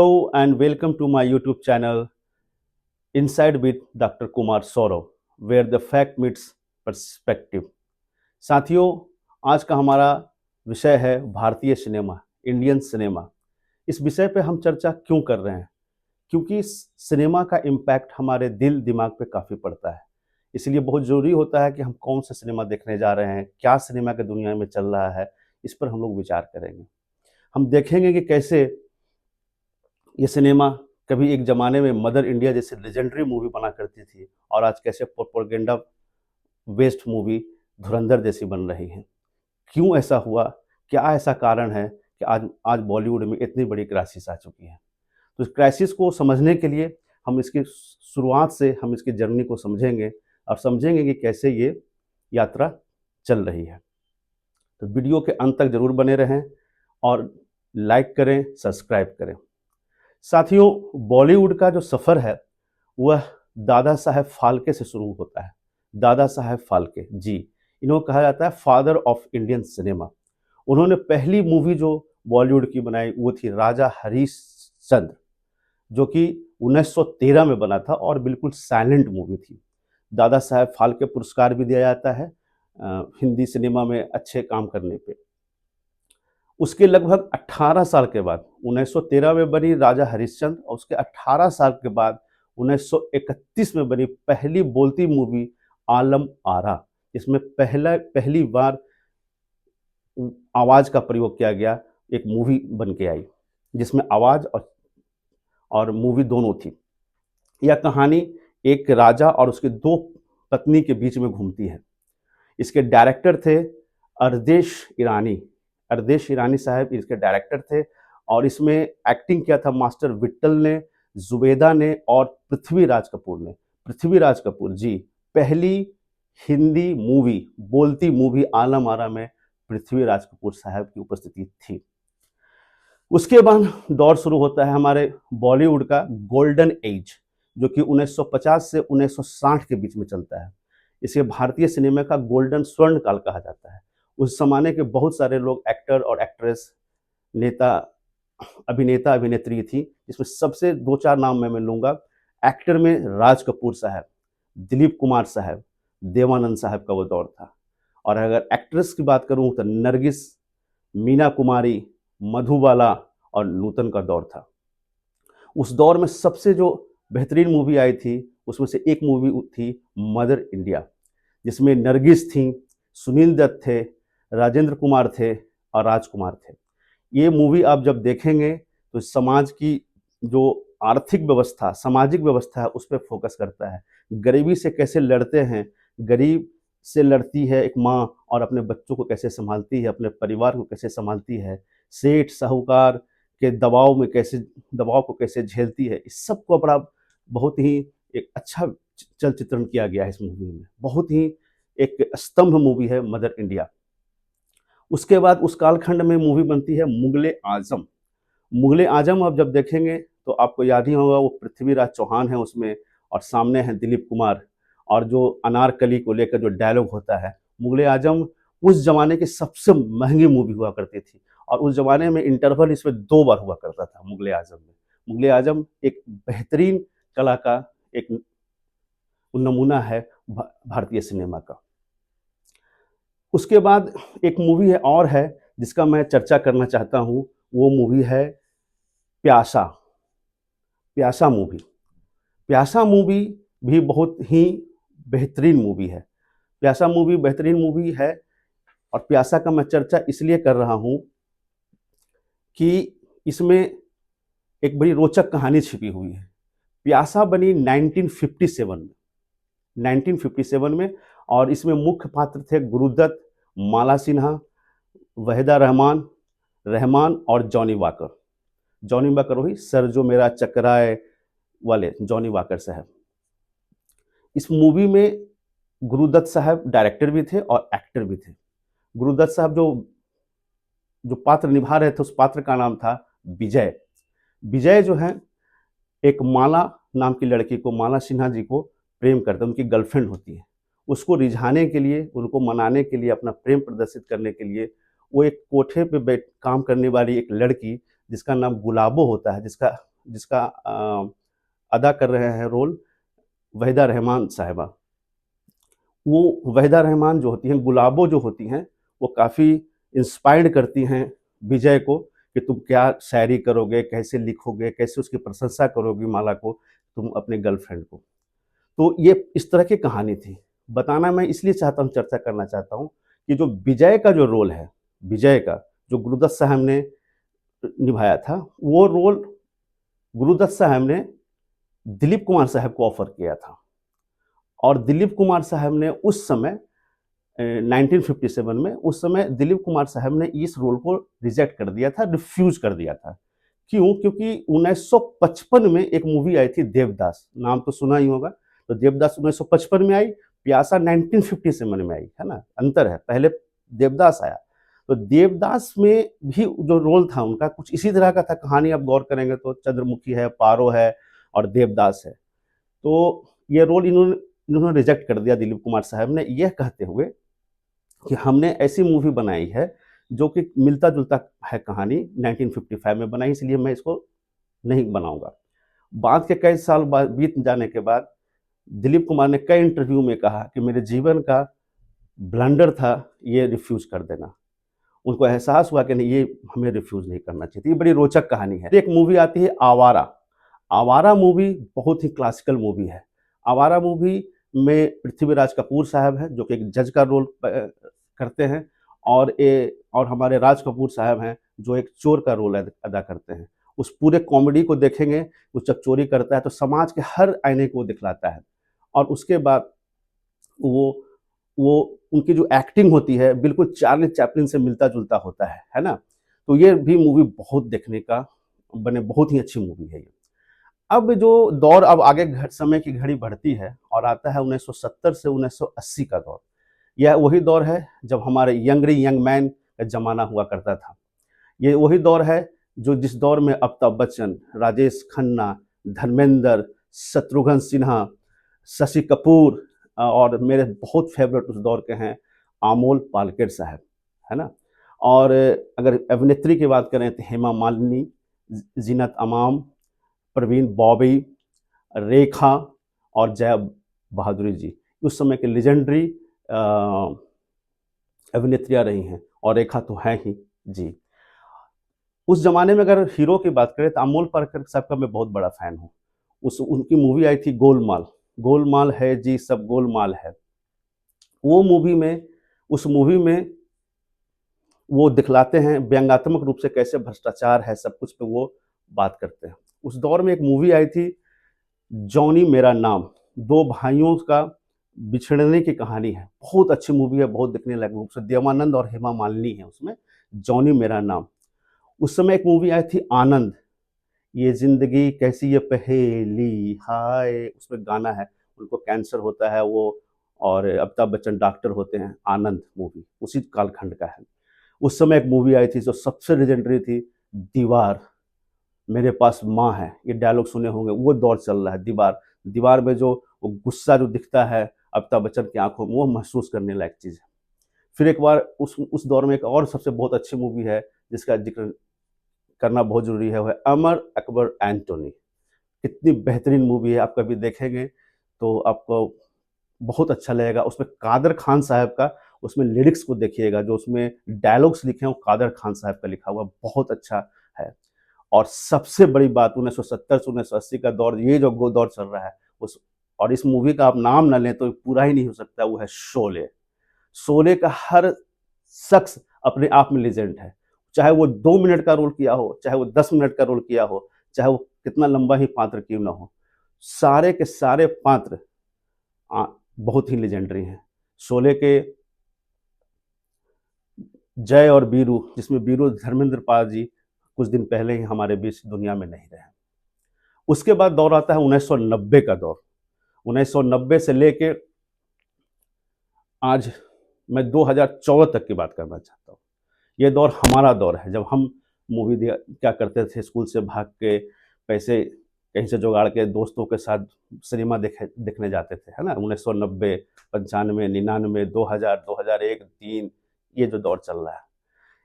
Hello and welcome to my YouTube channel Inside with Dr. Kumar Saurav, where the fact meets perspective. साथियों, आज का हमारा विषय है भारतीय सिनेमा, इंडियन सिनेमा। इस विषय पे हम चर्चा क्यों कर रहे हैं? क्योंकि सिनेमा का इम्पैक्ट हमारे दिल दिमाग पे काफ़ी पड़ता है। इसलिए बहुत ज़रूरी होता है कि हम कौन सा सिनेमा देखने जा रहे हैं, क्या सिनेमा की दुनिया में चल रहा है, इस पर हम लोग विचार करेंगे। हम देखेंगे कि कैसे ये सिनेमा कभी एक ज़माने में मदर इंडिया जैसे लेजेंडरी मूवी बना करती थी और आज कैसे प्रोपेगेंडा बेस्ड मूवी धुरंधर जैसी बन रही है। क्यों ऐसा हुआ? क्या ऐसा कारण है कि आज आज बॉलीवुड में इतनी बड़ी क्राइसिस आ चुकी है? तो इस क्राइसिस को समझने के लिए हम इसकी शुरुआत से हम इसकी जर्नी को समझेंगे और समझेंगे कि कैसे ये यात्रा चल रही है। तो वीडियो के अंत तक ज़रूर बने रहें और लाइक करें, सब्सक्राइब करें। साथियों, बॉलीवुड का जो सफ़र है वह दादा साहेब फाल्के से शुरू होता है। दादा साहेब फाल्के जी, इन्हों कहा जाता है फादर ऑफ इंडियन सिनेमा। उन्होंने पहली मूवी जो बॉलीवुड की बनाई वो थी राजा हरीशचंद्र, जो कि 1913 में बना था और बिल्कुल साइलेंट मूवी थी। दादा साहेब फाल्के पुरस्कार भी दिया जाता है हिंदी सिनेमा में अच्छे काम करने पे। उसके लगभग 18 साल के बाद 1913 में बनी राजा हरिश्चंद्र और उसके 18 साल के बाद 1931 में बनी पहली बोलती मूवी आलम आरा, इसमें पहली बार आवाज़ का प्रयोग किया गया, एक मूवी बन के आई जिसमें आवाज़ और मूवी दोनों थी। यह कहानी एक राजा और उसके दो पत्नी के बीच में घूमती है। इसके डायरेक्टर थे अरदेश ईरानी। अरदेश ईरानी साहब इसके डायरेक्टर थे और इसमें एक्टिंग किया था मास्टर विट्ठल ने, जुबेदा ने और पृथ्वीराज कपूर ने। पृथ्वीराज कपूर जी, पहली हिंदी मूवी बोलती मूवी आलम आरा में पृथ्वीराज कपूर साहब की उपस्थिति थी। उसके बाद दौर शुरू होता है हमारे बॉलीवुड का गोल्डन एज, जो कि 1950 से 1960 के बीच में चलता है। इसे भारतीय सिनेमा का गोल्डन स्वर्ण काल कहा जाता है। उस जमाने के बहुत सारे लोग एक्टर और एक्ट्रेस, नेता, अभिनेता अभिनेत्री थी, जिसमें सबसे दो चार नाम मैं लूँगा। एक्टर में राज कपूर साहब, दिलीप कुमार साहब, देवानंद साहब का वो दौर था। और अगर एक्ट्रेस की बात करूँ तो नरगिस, मीना कुमारी, मधुबाला और नूतन का दौर था। उस दौर में सबसे जो बेहतरीन मूवी आई थी उसमें से एक मूवी थी मदर इंडिया, जिसमें नरगिस थी, सुनील दत्त थे, राजेंद्र कुमार थे और राजकुमार थे। ये मूवी आप जब देखेंगे तो समाज की जो आर्थिक व्यवस्था, सामाजिक व्यवस्था है उस पर फोकस करता है। गरीबी से कैसे लड़ते हैं, गरीब से लड़ती है एक माँ और अपने बच्चों को कैसे संभालती है, अपने परिवार को कैसे संभालती है, सेठ साहूकार के दबाव को कैसे झेलती है, इस सब को बड़ा बहुत ही एक अच्छा चलचित्रण किया गया है इस मूवी में। बहुत ही एक स्तंभ मूवी है मदर इंडिया। उसके बाद उस कालखंड में मूवी बनती है मुगले आजम। मुगले आजम आप जब देखेंगे तो आपको याद ही होगा, वो पृथ्वीराज चौहान है उसमें और सामने है दिलीप कुमार, और जो अनारकली को लेकर जो डायलॉग होता है, मुगले आजम उस जमाने की सबसे महंगी मूवी हुआ करती थी और उस जमाने में इंटरवल इसमें 2 बार हुआ करता था मुगले आजम में। मुगले आजम एक बेहतरीन कला का एक नमूना है भारतीय सिनेमा का। उसके बाद एक मूवी है और है जिसका मैं चर्चा करना चाहता हूँ, वो मूवी है प्यासा। प्यासा मूवी, प्यासा मूवी भी बहुत ही बेहतरीन मूवी है। प्यासा मूवी बेहतरीन मूवी है और प्यासा का मैं चर्चा इसलिए कर रहा हूँ कि इसमें एक बड़ी रोचक कहानी छिपी हुई है। प्यासा बनी 1957 में और इसमें मुख्य पात्र थे गुरुदत्त, माला सिन्हा, वहीदा रहमान और जॉनी वाकर। जॉनी वाकर वही सर जो मेरा चकराए वाले जॉनी वाकर साहब। इस मूवी में गुरुदत्त साहब डायरेक्टर भी थे और एक्टर भी थे। गुरुदत्त साहब जो जो पात्र निभा रहे थे उस पात्र का नाम था विजय। विजय जो है एक माला नाम की लड़की को, माला सिन्हा जी को प्रेम करते हैं, उनकी गर्लफ्रेंड होती है। उसको रिझाने के लिए, उनको मनाने के लिए, अपना प्रेम प्रदर्शित करने के लिए वो एक कोठे पे काम करने वाली एक लड़की जिसका नाम गुलाबो होता है, जिसका जिसका अदा कर रहे हैं रोल वहीदा रहमान साहिबा। वो वहीदा रहमान जो होती हैं, गुलाबो जो होती हैं, वो काफ़ी इंस्पायर्ड करती हैं विजय को कि तुम क्या शायरी करोगे, कैसे लिखोगे, कैसे उसकी प्रशंसा करोगी माला को, तुम अपने गर्लफ्रेंड को। तो ये इस तरह की कहानी थी। बताना मैं इसलिए चाहता हूँ, चर्चा करना चाहता हूँ कि जो विजय का जो रोल है, विजय का जो गुरुदत्त साहब ने निभाया था, वो रोल गुरुदत्त साहब ने दिलीप कुमार साहब को ऑफ़र किया था और दिलीप कुमार साहब ने उस समय 1957 में, उस समय दिलीप कुमार साहब ने इस रोल को रिजेक्ट कर दिया था, रिफ्यूज़ कर दिया था। क्यों? क्योंकि 1955 में एक मूवी आई थी देवदास, नाम तो सुना ही होगा। तो देवदास 1955 में आई, प्यासा 1957 में आई, है ना? अंतर है, पहले देवदास आया। तो देवदास में भी जो रोल था उनका कुछ इसी तरह का था। कहानी आप गौर करेंगे तो चंद्रमुखी है, पारो है और देवदास है। तो ये रोल इन्होंने रिजेक्ट कर दिया दिलीप कुमार साहब ने, यह कहते हुए कि हमने ऐसी मूवी बनाई है जो कि मिलता-जुलता है कहानी, 1955 में बनाई, इसलिए मैं इसको नहीं बनाऊँगा। बाद के कई साल बाद बीत जाने के बाद दिलीप कुमार ने कई इंटरव्यू में कहा कि मेरे जीवन का ब्लंडर था ये रिफ्यूज़ कर देना। उनको एहसास हुआ कि नहीं, ये हमें रिफ्यूज़ नहीं करना चाहिए। ये बड़ी रोचक कहानी है। एक मूवी आती है आवारा। आवारा मूवी बहुत ही क्लासिकल मूवी है। आवारा मूवी में पृथ्वीराज कपूर साहब हैं जो कि एक जज का रोल करते हैं और हमारे राज कपूर साहब हैं जो एक चोर का रोल अदा करते हैं। उस पूरे कॉमेडी को देखेंगे, वो जब चोरी करता है तो समाज के हर आईने को दिखलाता है और उसके बाद वो वो उनकी जो एक्टिंग होती है बिल्कुल चार्ली चैपलिन से मिलता-जुलता होता है ना? तो ये भी मूवी बहुत देखने का बने बहुत ही अच्छी मूवी है ये। अब जो दौर अब आगे समय की घड़ी बढ़ती है और आता है 1970 से 1980 का दौर। यह वही दौर है जब हमारे यंग मैन का ज़माना हुआ करता था। ये वही दौर है जो जिस दौर में अमिताभ बच्चन, राजेश खन्ना, धर्मेंद्र, शत्रुघ्न सिन्हा, शशि कपूर और मेरे बहुत फेवरेट उस दौर के हैं अमोल पालेकर साहब, है ना? और अगर अभिनेत्री की बात करें तो हेमा मालिनी, जीनत अमान, प्रवीण बॉबी, रेखा और जया बहादुरी जी उस समय के लेजेंडरी अभिनेत्रियाँ रही हैं और रेखा तो हैं ही जी। उस ज़माने में अगर हीरो की बात करें तो अमोल पालेकर साहब का मैं बहुत बड़ा फ़ैन हूँ। उस उनकी मूवी आई थी गोलमाल, गोलमाल है जी सब गोलमाल है। वो मूवी में उस मूवी में वो दिखलाते हैं व्यंग्यात्मक रूप से कैसे भ्रष्टाचार है, सब कुछ पे वो बात करते हैं। उस दौर में एक मूवी आई थी जॉनी मेरा नाम, 2 भाइयों का बिछड़ने की कहानी है। बहुत अच्छी मूवी है, बहुत देखने लायक मूवी है। देवानंद और हेमा मालिनी है उसमें, जॉनी मेरा नाम। उस समय एक मूवी आई थी आनंद, ये ज़िंदगी कैसी ये पहेली हाय, उसमें गाना है, उनको कैंसर होता है वो और अमिताभ बच्चन डॉक्टर होते हैं, आनंद मूवी उसी कालखंड का है। उस समय एक मूवी आई थी जो सबसे लेजेंडरी थी, दीवार, मेरे पास माँ है, ये डायलॉग सुने होंगे, वो दौर चल रहा है दीवार। दीवार में जो वो गुस्सा जो दिखता है अमिताभ बच्चन की आँखों में, वो महसूस करने लायक चीज़ है। फिर एक बार उस दौर में एक और सबसे बहुत अच्छी मूवी है, जिसका ज़िक्र करना बहुत ज़रूरी है, वो है अमर अकबर एंटोनी। कितनी बेहतरीन मूवी है, आप कभी देखेंगे तो आपको बहुत अच्छा लगेगा। उसमें कादर खान साहब का उसमें लिरिक्स को देखिएगा, जो उसमें डायलॉग्स लिखे हैं वो कादर खान साहब का लिखा हुआ बहुत अच्छा है। और सबसे बड़ी बात 1970 से 1980 का दौर, ये जो गो दौर चल रहा है उस और इस मूवी का आप नाम ना लें तो पूरा ही नहीं हो सकता, वो है शोले। शोले का हर शख्स अपने आप में लेजेंड है। चाहे वो 2 मिनट का रोल किया हो, चाहे वो 10 मिनट का रोल किया हो, चाहे वो कितना लंबा ही पात्र क्यों ना हो। सारे के सारे पात्र अ, बहुत ही लेजेंडरी हैं। शोले के जय और वीरू, जिसमें वीरू धर्मेंद्र पाल जी कुछ दिन पहले ही हमारे बीच दुनिया में नहीं रहे। उसके बाद दौर आता है 1990 का दौर। 1990 से लेके आज मैं 2014 तक की बात करना चाहता हूँ। ये दौर हमारा दौर है, जब हम मूवी क्या करते थे, स्कूल से भाग के पैसे कहीं से जुगाड़ के दोस्तों के साथ सिनेमा देखने जाते थे, है ना? 1990, 95, 99, 2000, 2001, 3 ये जो दौर चल रहा है।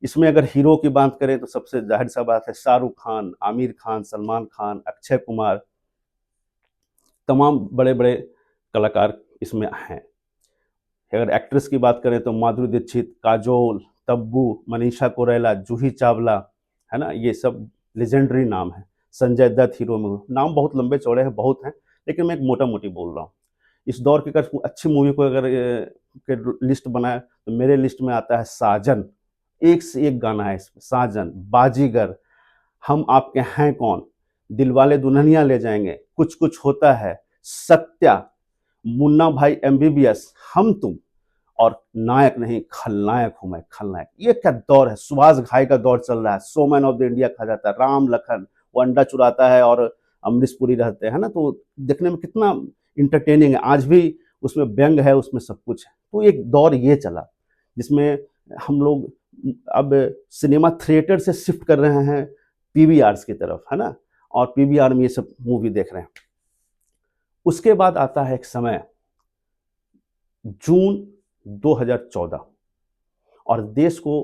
इसमें अगर हीरो की बात करें तो सबसे जाहिर सा बात है शाहरुख खान, आमिर खान, सलमान खान, अक्षय कुमार, तमाम बड़े बड़े कलाकार इसमें हैं। अगर एक्ट्रेस की बात करें तो माधुरी दीक्षित, काजोल, तब्बू, मनीषा कोइराला, जूही चावला, है ना, ये सब लेजेंडरी नाम है। संजय दत्त हीरो में, नाम बहुत लंबे चौड़े हैं, बहुत हैं, लेकिन मैं एक मोटा मोटी बोल रहा हूँ। इस दौर की अगर अच्छी मूवी को अगर के लिस्ट बनाए तो मेरे लिस्ट में आता है साजन। एक से एक गाना है इसमें, साजन, बाजीगर, हम आपके हैं कौन, दिलवाले दुल्हनिया ले जाएंगे, कुछ कुछ होता है, सत्या, मुन्ना भाई एमबीबीएस, हम तुम, और नायक नहीं खलनायक हूं मैं, खलनायक। ये क्या दौर है, सुभाष घाई का दौर चल रहा है, सोमैन ऑफ द इंडिया कहा जाता है, राम लखन, वो अंडा चुराता है और अमरीश पुरी रहते हैं ना, तो देखने में कितना इंटरटेनिंग है। आज भी उसमें व्यंग है, उसमें सब कुछ है। तो एक दौर ये चला जिसमें हम लोग अब सिनेमा थिएटर से शिफ्ट कर रहे हैं पीवीआर्स की तरफ, है ना, और पीवीआर में ये सब मूवी देख रहे हैं। उसके बाद आता है एक समय, जून 2014, और देश को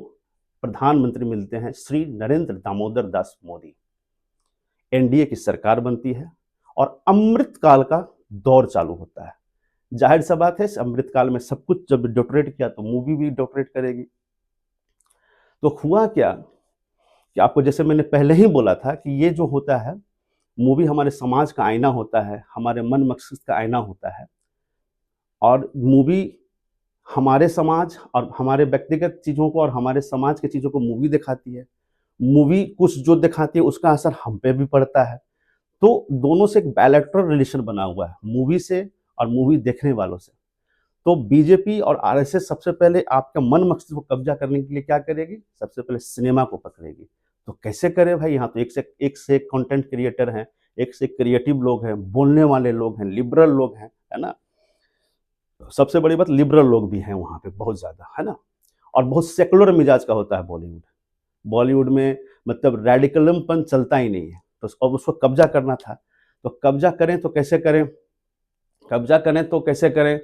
प्रधानमंत्री मिलते हैं श्री नरेंद्र दामोदर दास मोदी। एनडीए की सरकार बनती है और अमृतकाल का दौर चालू होता है। जाहिर सा बात है, इस अमृतकाल में सब कुछ जब डोटरेट किया तो मूवी भी डोटरेट करेगी। तो हुआ क्या कि आपको जैसे मैंने पहले ही बोला था कि ये जो होता है, मूवी हमारे समाज का आईना होता है, हमारे मन मस्तिष्क का आईना होता है, और मूवी हमारे समाज और हमारे व्यक्तिगत चीज़ों को और हमारे समाज की चीज़ों को मूवी दिखाती है। मूवी कुछ जो दिखाती है उसका असर हम पे भी पड़ता है। तो दोनों से एक बायलैटरल रिलेशन बना हुआ है, मूवी से और मूवी देखने वालों से। तो बीजेपी और आरएसएस सबसे पहले आपका मन मस्तिष्क को कब्जा करने के लिए क्या करेगी? सबसे पहले सिनेमा को पकड़ेगी। तो कैसे करे भाई? यहाँ तो एक से एक कंटेंट क्रिएटर हैं, एक से एक क्रिएटिव लोग हैं, बोलने वाले लोग हैं, लिबरल लोग हैं, है ना? सबसे बड़ी बात, लिबरल लोग भी हैं वहाँ पे बहुत ज़्यादा, है ना? और बहुत सेकुलर मिजाज का होता है बॉलीवुड। बॉलीवुड में मतलब रेडिकलमपन चलता ही नहीं है। तो अब उसको कब्जा करना था। तो कब्जा करें तो कैसे करें? कब्जा करें तो कैसे करें?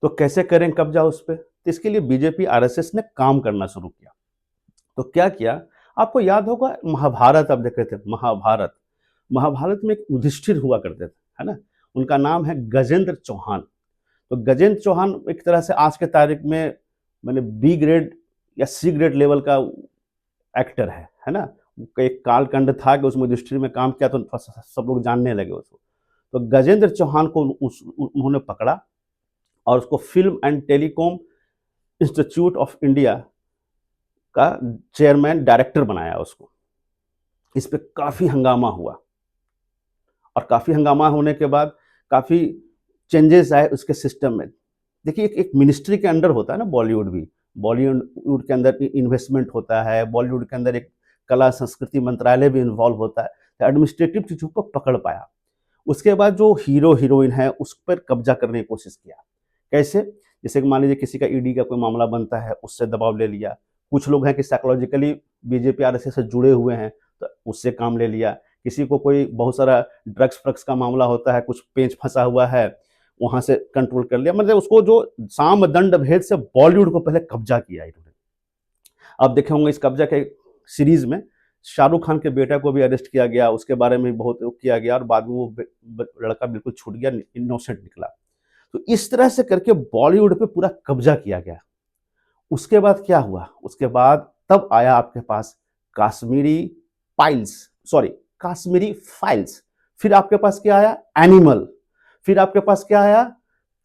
तो कैसे करें कब्जा उस पे? तो इसके लिए बीजेपी आरएसएस ने काम करना शुरू किया। तो क्या किया? आपको याद होगा महाभारत आप देख रहे थे, महाभारत। महाभारत में एक युधिष्ठिर हुआ करते थे, है ना? उनका नाम है गजेंद्र चौहान। तो गजेंद्र चौहान एक तरह से आज के तारीख में मैंने बी ग्रेड या सी ग्रेड लेवल का एक्टर है ना? एक कालखंड था कि उसमें युधिष्ठिर में काम किया तो सब लोग जानने लगे उसको। तो गजेंद्र चौहान को उन्होंने पकड़ा और उसको film and telecom institute of India का चेयरमैन डायरेक्टर बनाया उसको। इस पे काफ़ी हंगामा हुआ, और काफ़ी हंगामा होने के बाद काफ़ी चेंजेस आए उसके सिस्टम में। देखिए, एक मिनिस्ट्री के अंडर होता है ना बॉलीवुड भी। बॉलीवुड के अंदर इन्वेस्टमेंट होता है, बॉलीवुड के अंदर एक कला संस्कृति मंत्रालय भी इन्वॉल्व होता है। तो एडमिनिस्ट्रेटिव चीज़ों को पकड़ पाया। उसके बाद जो हीरो हीरोइन है उस पर कब्जा करने की कोशिश किया। कैसे? जैसे कि मान लीजिए किसी का ईडी का कोई मामला बनता है, उससे दबाव ले लिया। कुछ लोग हैं कि साइकोलॉजिकली बीजेपी आरएसएस से जुड़े हुए हैं, तो उससे काम ले लिया। किसी को कोई बहुत सारा ड्रग्स फ्रग्स का मामला होता है, कुछ पेंच फंसा हुआ है, वहाँ से कंट्रोल कर लिया। मतलब उसको जो साम दंड भेद से बॉलीवुड को पहले कब्जा किया इन्होंने। आप देखे होंगे इस कब्जा के सीरीज में शाहरुख खान के बेटा को भी अरेस्ट किया गया, उसके बारे में बहुत किया गया, और बाद में वो लड़का बिल्कुल छूट गया, इनोसेंट निकला। तो इस तरह से करके बॉलीवुड पे पूरा कब्जा किया गया। उसके बाद क्या हुआ? उसके बाद तब आया आपके पास Kashmiri files, sorry Kashmiri files. फिर आपके पास क्या आया? एनिमल। फिर आपके पास क्या आया?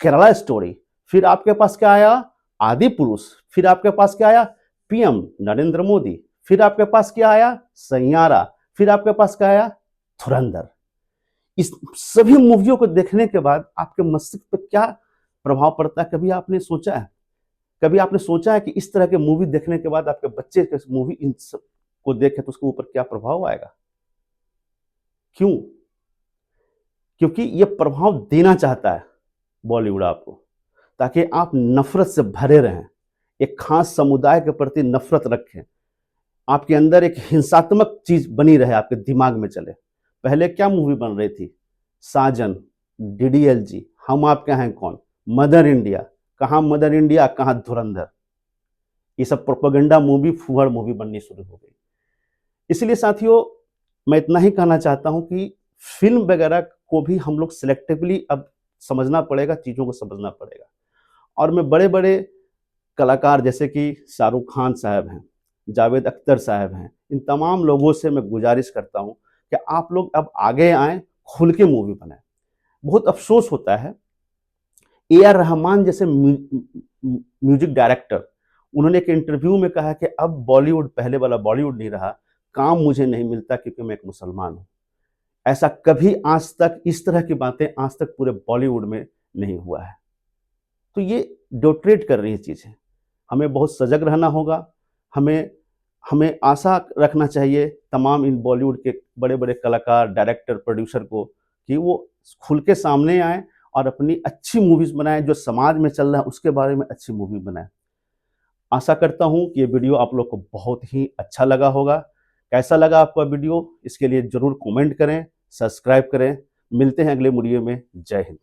केरला स्टोरी। फिर आपके पास क्या आया? आदि पुरुष। फिर आपके पास क्या आया? पीएम नरेंद्र मोदी। फिर आपके पास क्या आया? सैयारा। फिर आपके पास क्या आया? धुरंधर। इस सभी मूवियों को देखने के बाद आपके मस्तिष्क पर क्या प्रभाव पड़ता है, कभी आपने सोचा है? कभी आपने सोचा है कि इस तरह के मूवी देखने के बाद आपके बच्चे के मूवी इन सब को देखे तो उसके ऊपर क्या प्रभाव आएगा? क्यों? क्योंकि ये प्रभाव देना चाहता है बॉलीवुड आपको, ताकि आप नफरत से भरे रहें, एक खास समुदाय के प्रति नफरत रखें, आपके अंदर एक हिंसात्मक चीज बनी रहे, आपके दिमाग में चले। पहले क्या मूवी बन रही थी? साजन, डीडीएलजी, हम आपके हैं कौन, मदर इंडिया। कहाँ मदर इंडिया, कहाँ धुरंधर। ये सब प्रोपेगेंडा मूवी, फूहड़ मूवी बननी शुरू हो गई। इसलिए साथियों, मैं इतना ही कहना चाहता हूँ कि फ़िल्म वगैरह को भी हम लोग सिलेक्टिवली अब समझना पड़ेगा, चीज़ों को समझना पड़ेगा। और मैं बड़े-बड़े कलाकार जैसे कि शाहरुख खान साहब हैं, जावेद अख्तर साहब हैं, इन तमाम लोगों से मैं गुज़ारिश करता हूँ कि आप लोग अब आगे आएँ, खुल के मूवी बनाएँ। बहुत अफ़सोस होता है, ए आर रहमान जैसे म्यूजिक डायरेक्टर, उन्होंने एक इंटरव्यू में कहा कि अब बॉलीवुड पहले वाला बॉलीवुड नहीं रहा, काम मुझे नहीं मिलता क्योंकि मैं एक मुसलमान हूँ। ऐसा कभी आज तक, इस तरह की बातें आज तक पूरे बॉलीवुड में नहीं हुआ है। तो ये डोटरेट कर रही है चीज़ें। हमें बहुत सजग रहना होगा, हमें हमें आशा रखना चाहिए तमाम इन बॉलीवुड के बड़े-बड़े कलाकार, डायरेक्टर, प्रोड्यूसर को कि वो खुल के सामने आएँ और अपनी अच्छी मूवीज़ बनाएँ, जो समाज में चल रहा है उसके बारे में अच्छी मूवी बनाएँ। आशा करता हूँ कि ये वीडियो आप लोग को बहुत ही अच्छा लगा होगा। कैसा लगा आपका वीडियो? इसके लिए ज़रूर कमेंट करें, सब्सक्राइब करें। मिलते हैं अगले वीडियो में। जय हिंद।